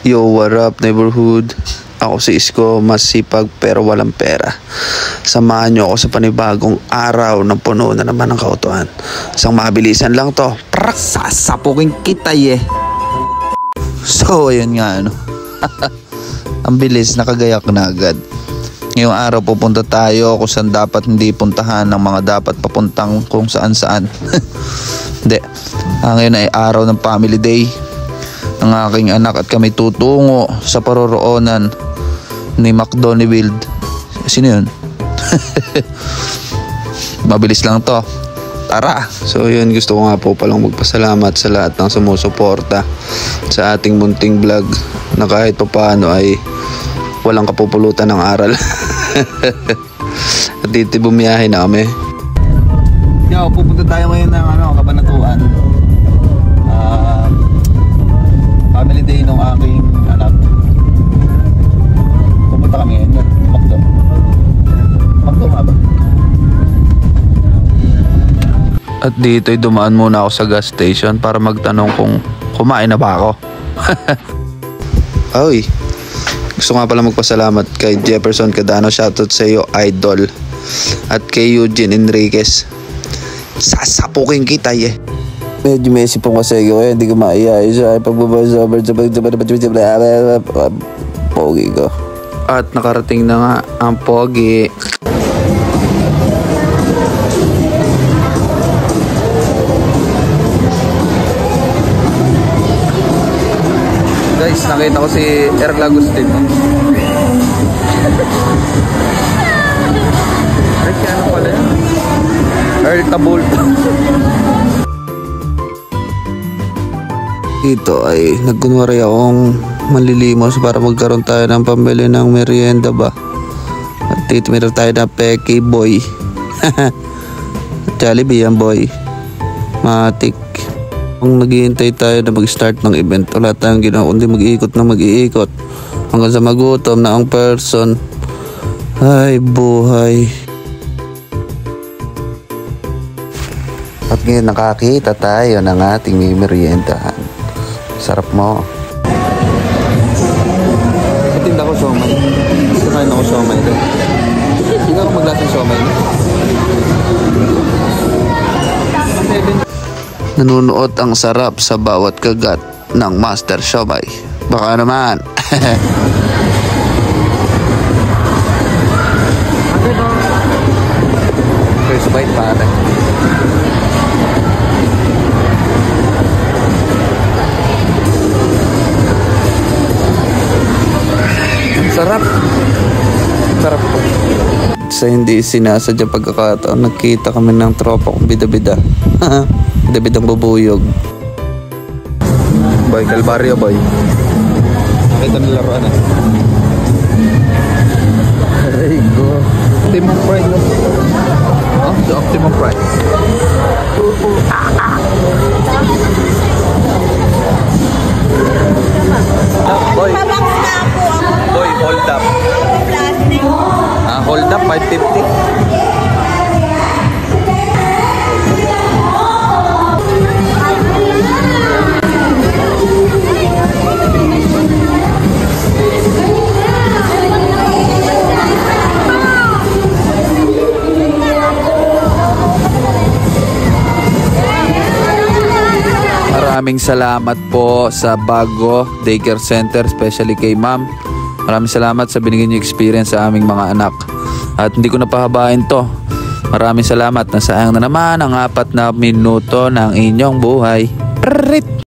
Yo, what up neighborhood? Ako si Isko, masipag pero walang pera. Samahan nyo ako sa panibagong araw ng puno na naman ng kautuhan. Isang mabilisan lang to. Prak! Sasapukin kita So ayun nga ang bilis, nakagayak na agad. Ngayong araw pupunta tayo kung saan dapat hindi puntahan ng mga dapat papuntang kung saan saan. Hindi, ngayon ay araw ng family day ng aking anak at kami tutungo sa paroroonan ni McDonald. Sino yun? Mabilis lang to, tara. So yun, gusto ko nga po palang magpasalamat sa lahat ng sumusuporta sa ating munting vlog na kahit pa paano ay walang kapupulutan ng aral. At dito bumiyahe na kami. Yo, pupunta tayo ngayon ng Kabanatuan. Family day ng aking anak. Pupunta kami ngayon. Makdo nga ba? At dito ay dumaan muna ako sa gas station para magtanong kung kumain na ba ako. Ay, gusto nga pala magpasalamat kay Jefferson Cadano, shoutout sa iyo idol. At kay Eugene Enriquez, sasapukin kita Medyo messy po kasi ako hindi ko maiyay sa pagbabasa pogi ko. At nakarating na nga ang pogi. Guys, nakita ko si Erl Agustin. Ay, ano pala yan? Earl Tabulto. Dito ay nagkunwari akong manlilimos para magkaroon tayo ng pambili ng merienda ba. At dito meron tayo na Peki Boy. Jollibee yan boy. Matik. Kung naghihintay tayo na mag-start ng event, wala tayong ginawa kundi mag-iikot na mag-iikot hanggang sa magutom na ang person. Ay buhay. At ngayon nakakita tayo ng ating meriendahan. Sarap mo. Matinda ko siomay. Gusto kain ako siomay doon. Hindi ako maglasang siomay. Nanunuot ang sarap sa bawat kagat ng Master Siomay. Baka naman. First bite pare. Sarap. Sarap po. Sa hindi sinasadya pagkakataon, nagkita kami ng tropa kong bida-bida. Bida-bidang bubuyog. Boy, Calvario boy. Ito nilaruan Aray ko. Optimum Pride no? Oh, the Optimum Pride. Boy. Boy, hold up. Hold up, 550. Maraming salamat po sa Bago Daycare Center, especially kay ma'am. Maraming salamat sa binigay niyo experience sa aming mga anak. At hindi ko napahabain to. Maraming salamat. Nasayang na naman ang 4 na minuto ng inyong buhay. Prrrit!